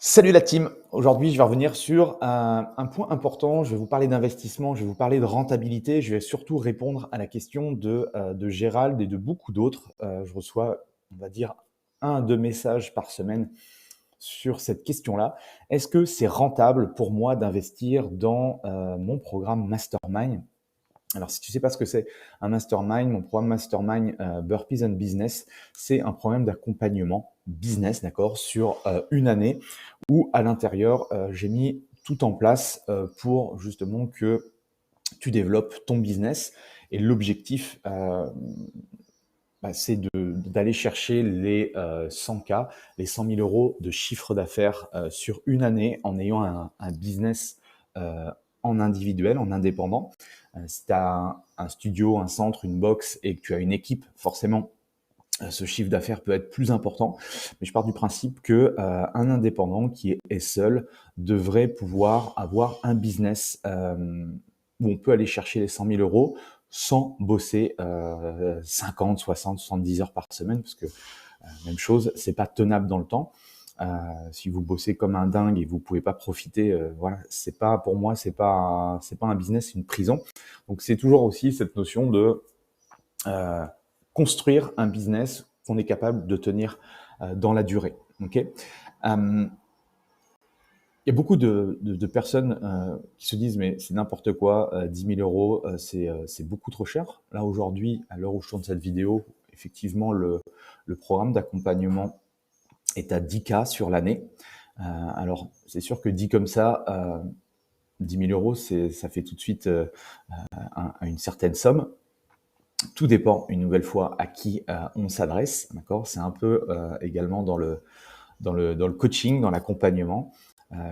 Salut la team! Aujourd'hui, je vais revenir sur un point important. Je vais vous parler d'investissement, je vais vous parler de rentabilité. Je vais surtout répondre à la question de Gérald et de beaucoup d'autres. Je reçois, on va dire, 1 à 2 messages par semaine sur cette question-là. Est-ce que c'est rentable pour moi d'investir dans mon programme Mastermind? Alors, si tu sais pas ce que c'est un mastermind, mon programme mastermind Burpees and Business, c'est un programme d'accompagnement business, d'accord, sur une année où à l'intérieur, j'ai mis tout en place pour justement que tu développes ton business. Et l'objectif, c'est d'aller chercher les 100K, les 100 000 euros de chiffre d'affaires sur une année en ayant un business euh, en individuel, en indépendant. Si tu as un studio, un centre, une box et que tu as une équipe, forcément, ce chiffre d'affaires peut être plus important. Mais je pars du principe que un indépendant qui est seul devrait pouvoir avoir un business où on peut aller chercher les 100 000 euros sans bosser 50, 60, 70 heures par semaine, parce que même chose, c'est pas tenable dans le temps. Si vous bossez comme un dingue et vous pouvez pas profiter, voilà, c'est pas pour moi, c'est pas un business, c'est une prison. Donc c'est toujours aussi cette notion de euh, construire un business qu'on est capable de tenir dans la durée. Ok. Il y a beaucoup de personnes qui se disent mais c'est n'importe quoi, 10 000 euros, c'est beaucoup trop cher. Là aujourd'hui, à l'heure où je tourne cette vidéo, effectivement le programme d'accompagnement est à 10K sur l'année. Alors c'est sûr que dit comme ça, 10 000 euros, ça fait tout de suite une certaine somme. Tout dépend une nouvelle fois à qui on s'adresse, d'accord. C'est un peu également dans le coaching, dans l'accompagnement.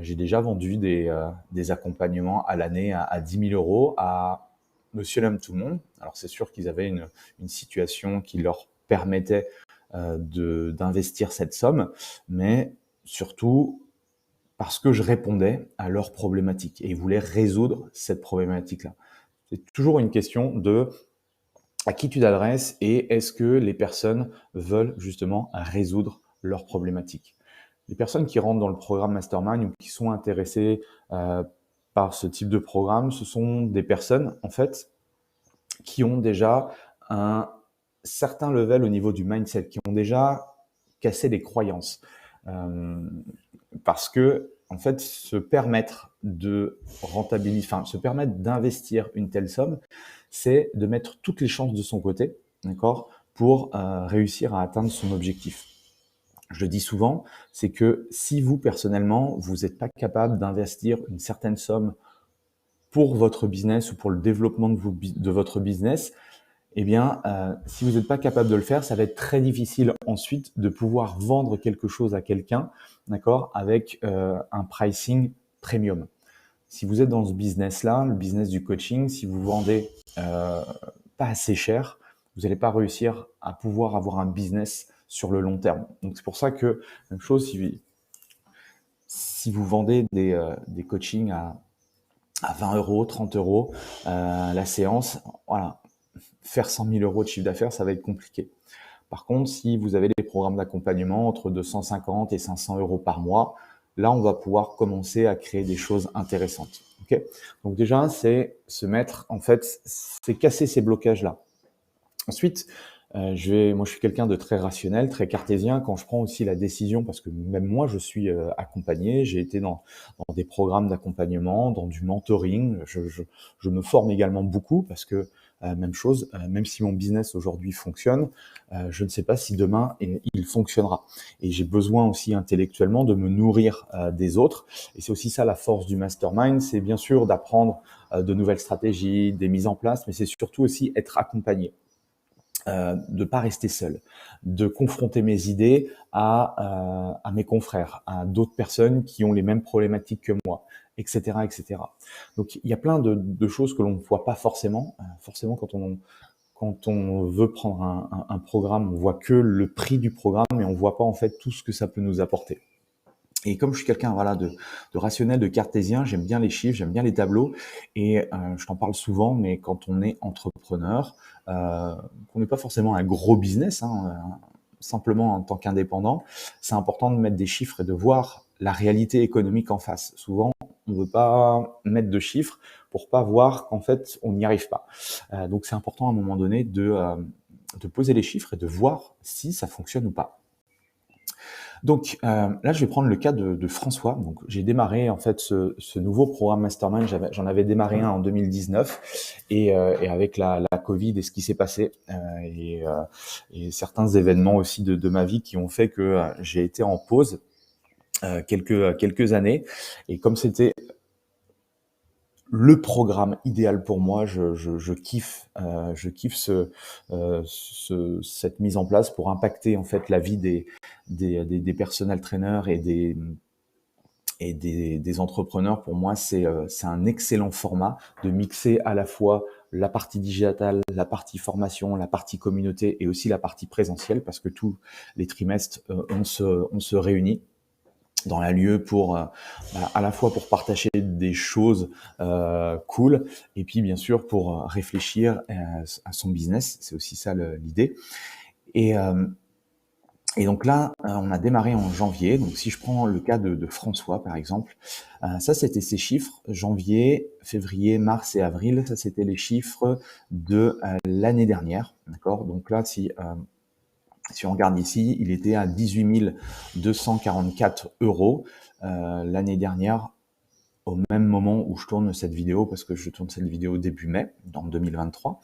J'ai déjà vendu des accompagnements à l'année à 10 000 euros à monsieur, l'homme, tout le monde. Alors c'est sûr qu'ils avaient une situation qui leur permettait d'investir cette somme, mais surtout parce que je répondais à leurs problématiques et ils voulaient résoudre cette problématique-là. C'est toujours une question de à qui tu t'adresses et est-ce que les personnes veulent justement résoudre leurs problématiques. Les personnes qui rentrent dans le programme Mastermind ou qui sont intéressées par ce type de programme, ce sont des personnes en fait qui ont déjà un certain level au niveau du mindset, qui ont déjà cassé les croyances. Euh, Parce que en fait, se permettre de rentabiliser, enfin, se permettre d'investir une telle somme, c'est de mettre toutes les chances de son côté, d'accord, pour réussir à atteindre son objectif. Je le dis souvent, c'est que si vous personnellement, vous n'êtes pas capable d'investir une certaine somme pour votre business ou pour le développement de votre business, eh bien, si vous n'êtes pas capable de le faire, ça va être très difficile ensuite de pouvoir vendre quelque chose à quelqu'un, d'accord, avec un pricing premium. Si vous êtes dans ce business-là, le business du coaching, si vous vendez pas assez cher, vous n'allez pas réussir à pouvoir avoir un business sur le long terme. Donc c'est pour ça que même chose, si vous vendez des coachings à 20 euros, 30 euros la séance, voilà, faire 100 000 euros de chiffre d'affaires, ça va être compliqué. Par contre, si vous avez des programmes d'accompagnement entre 250 et 500 euros par mois, là, on va pouvoir commencer à créer des choses intéressantes. Okay. Donc déjà, c'est se mettre, en fait, c'est casser ces blocages-là. Ensuite, moi, je suis quelqu'un de très rationnel, très cartésien. Quand je prends aussi la décision, parce que même moi, je suis accompagné, j'ai été dans des programmes d'accompagnement, dans du mentoring. Je me forme également beaucoup parce que même chose, même si mon business aujourd'hui fonctionne, je ne sais pas si demain il fonctionnera. Et j'ai besoin aussi intellectuellement de me nourrir des autres. Et c'est aussi ça la force du mastermind, c'est bien sûr d'apprendre de nouvelles stratégies, des mises en place, mais c'est surtout aussi être accompagné. De pas rester seul, de confronter mes idées à mes confrères, à d'autres personnes qui ont les mêmes problématiques que moi, etc., etc. Donc il y a plein de choses que l'on ne voit pas forcément. Forcément, quand on veut prendre un programme, on voit que le prix du programme, mais on voit pas en fait tout ce que ça peut nous apporter. Et comme je suis quelqu'un voilà de rationnel, de cartésien, j'aime bien les chiffres, j'aime bien les tableaux, et je t'en parle souvent. Mais quand on est entrepreneur, qu'on n'est pas forcément un gros business, hein, simplement en tant qu'indépendant, c'est important de mettre des chiffres et de voir la réalité économique en face. Souvent, on ne veut pas mettre de chiffres pour pas voir qu'en fait, on n'y arrive pas. Donc, c'est important à un moment donné de poser les chiffres et de voir si ça fonctionne ou pas. Donc là, je vais prendre le cas de François. Donc, j'ai démarré en fait ce nouveau programme Mastermind. J'en avais démarré un en 2019 et avec la Covid et ce qui s'est passé et certains événements aussi de ma vie qui ont fait que j'ai été en pause quelques années. Et comme c'était le programme idéal pour moi, je kiffe cette mise en place pour impacter en fait la vie des personal trainers et des entrepreneurs. Pour moi, c'est un excellent format de mixer à la fois la partie digitale, la partie formation, la partie communauté et aussi la partie présentielle, parce que tous les trimestres, on se réunit dans la lieu pour à la fois pour partager des choses cool et puis bien sûr pour réfléchir à son business. C'est aussi ça l'idée. Et, euh, et donc là, on a démarré en janvier. Donc si je prends le cas de François par exemple, ça c'était ses chiffres janvier, février, mars et avril. Ça c'était les chiffres de l'année dernière, d'accord. Donc là, si on regarde ici, il était à 18 244 euros l'année dernière, au même moment où je tourne cette vidéo, parce que je tourne cette vidéo début mai, dans 2023.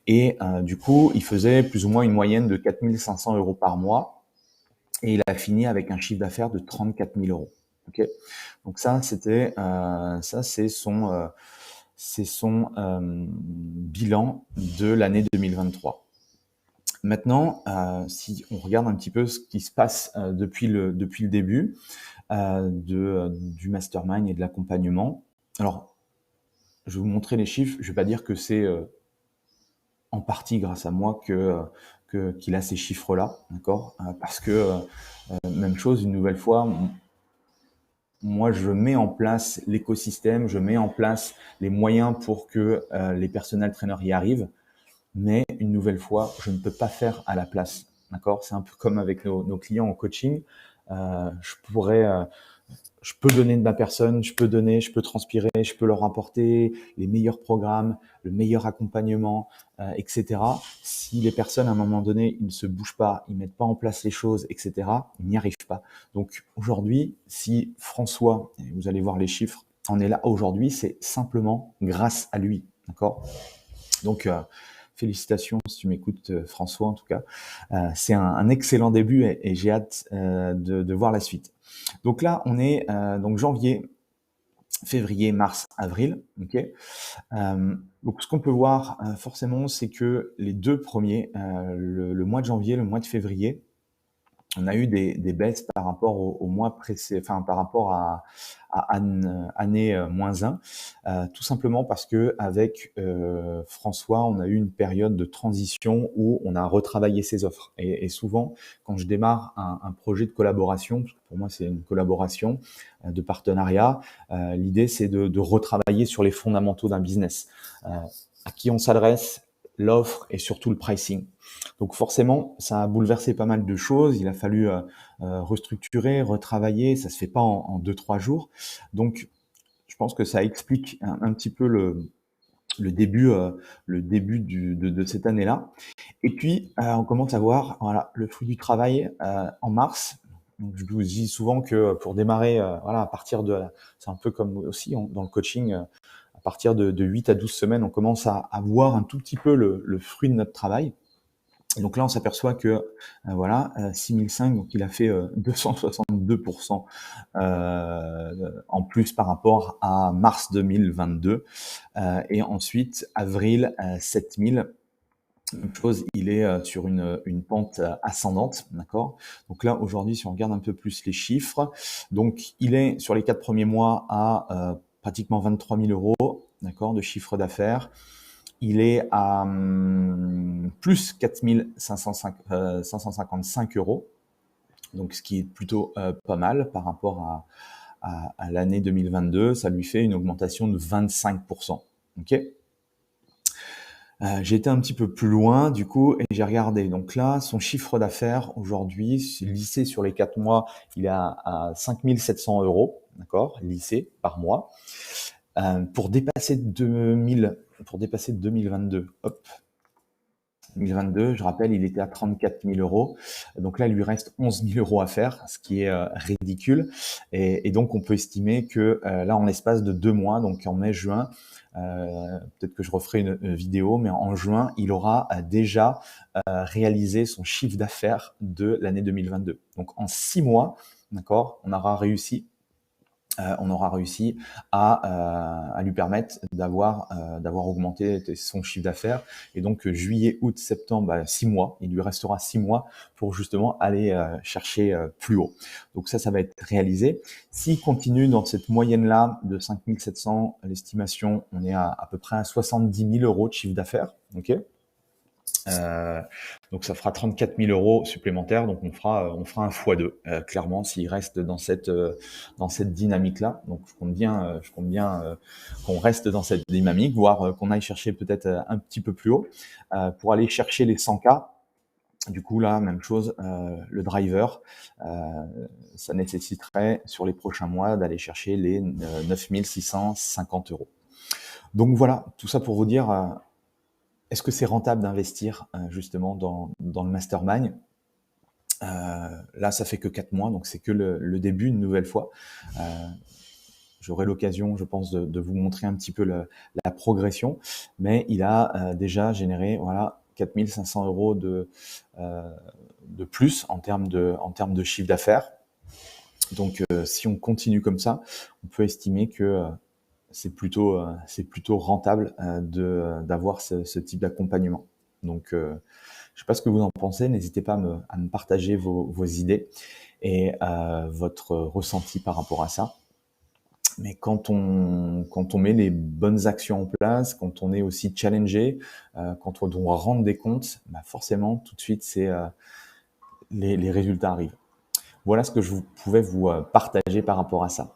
Et du coup, il faisait plus ou moins une moyenne de 4 500 euros par mois. Et il a fini avec un chiffre d'affaires de 34 000 euros. Okay. Donc ça, c'est son bilan de l'année 2023. Maintenant, si on regarde un petit peu ce qui se passe depuis le début du mastermind et de l'accompagnement. Alors, je vais vous montrer les chiffres. Je vais pas dire que c'est en partie grâce à moi qu'il a ces chiffres-là, d'accord. Parce que même chose, une nouvelle fois, moi, je mets en place l'écosystème, je mets en place les moyens pour que les personal trainers y arrivent. Mais une nouvelle fois, je ne peux pas faire à la place. D'accord. C'est un peu comme avec nos clients en coaching. Je peux donner de ma personne, je peux transpirer, je peux leur apporter les meilleurs programmes, le meilleur accompagnement, etc. Si les personnes, à un moment donné, ils ne se bougent pas, ils mettent pas en place les choses, etc., ils n'y arrivent pas. Donc aujourd'hui, si François, et vous allez voir les chiffres, en est là aujourd'hui, c'est simplement grâce à lui. D'accord. Donc, félicitations si tu m'écoutes, François, en tout cas. C'est un excellent début et j'ai hâte de voir la suite. Donc là, on est donc janvier, février, mars, avril. Okay. Donc ce qu'on peut voir forcément, c'est que les deux premiers, le mois de janvier, le mois de février, on a eu des baisses par rapport au mois précédent, enfin par rapport à année -1, tout simplement parce que avec François, on a eu une période de transition où on a retravaillé ses offres. Et souvent, quand je démarre un projet de collaboration, parce que pour moi c'est une collaboration de partenariat, l'idée c'est de retravailler sur les fondamentaux d'un business. À qui on s'adresse, l'offre et surtout le pricing. Donc forcément, ça a bouleversé pas mal de choses. Il a fallu restructurer, retravailler. Ça se fait pas en 2-3 jours. Donc, je pense que ça explique un petit peu le début, de cette année-là. Et puis, on commence à voir voilà, le fruit du travail en mars. Donc, je vous dis souvent que pour démarrer, voilà, à partir c'est un peu comme aussi dans le coaching, à partir de 8 à 12 semaines, on commence à voir un tout petit peu le fruit de notre travail. Et donc là, on s'aperçoit que voilà, 6005, donc il a fait 262% en plus par rapport à mars 2022. Et ensuite, avril, 7000. Même chose, il est sur une pente ascendante, d'accord. Donc là, aujourd'hui, si on regarde un peu plus les chiffres, donc il est sur les 4 premiers mois à pratiquement 23 000 euros, d'accord, de chiffre d'affaires. Il est à plus 4 555 euros, donc ce qui est plutôt pas mal par rapport à l'année 2022. Ça lui fait une augmentation de 25%. Ok. J'ai été un petit peu plus loin du coup et j'ai regardé. Donc là, son chiffre d'affaires aujourd'hui, lissé sur les 4 mois, il est à 5 700 €, d'accord? Lissé par mois. Pour dépasser 2022, hop, 2022, je rappelle, il était à 34 000 €. Donc là, il lui reste 11 000 € à faire, ce qui est ridicule. Et donc, on peut estimer que là, en l'espace de 2 mois, donc en mai-juin, peut-être que je referai une vidéo, mais en juin, il aura déjà réalisé son chiffre d'affaires de l'année 2022. Donc en 6 mois, d'accord, on aura réussi à lui permettre d'avoir augmenté son chiffre d'affaires. Et donc juillet, août, septembre, 6 mois, il lui restera 6 mois pour justement aller chercher plus haut. Donc ça va être réalisé. S'il continue dans cette moyenne-là de 5 700, l'estimation, on est à peu près à 70 000 € de chiffre d'affaires. Ok. Donc ça fera 34 000 € supplémentaires. Donc on fera un x2 clairement s'il reste dans cette dynamique-là. Donc je compte bien qu'on reste dans cette dynamique, voire qu'on aille chercher peut-être un petit peu plus haut pour aller chercher les 100K. Du coup là, même chose, le driver, ça nécessiterait sur les prochains mois d'aller chercher les 9 650 €. Donc voilà, tout ça pour vous dire. Est-ce que c'est rentable d'investir justement dans le mastermind? Là, ça fait que 4 mois, donc c'est que le début, une nouvelle fois. J'aurai l'occasion, je pense, de vous montrer un petit peu la progression, mais il a déjà généré 4 500 € de plus en termes de chiffre d'affaires. Donc, si on continue comme ça, on peut estimer que c'est plutôt rentable d'avoir ce type d'accompagnement. Donc, je ne sais pas ce que vous en pensez. N'hésitez pas à me partager vos idées et votre ressenti par rapport à ça. Mais quand on met les bonnes actions en place, quand on est aussi challengé, quand on doit rendre des comptes, forcément, tout de suite, les résultats arrivent. Voilà ce que je pouvais vous partager par rapport à ça.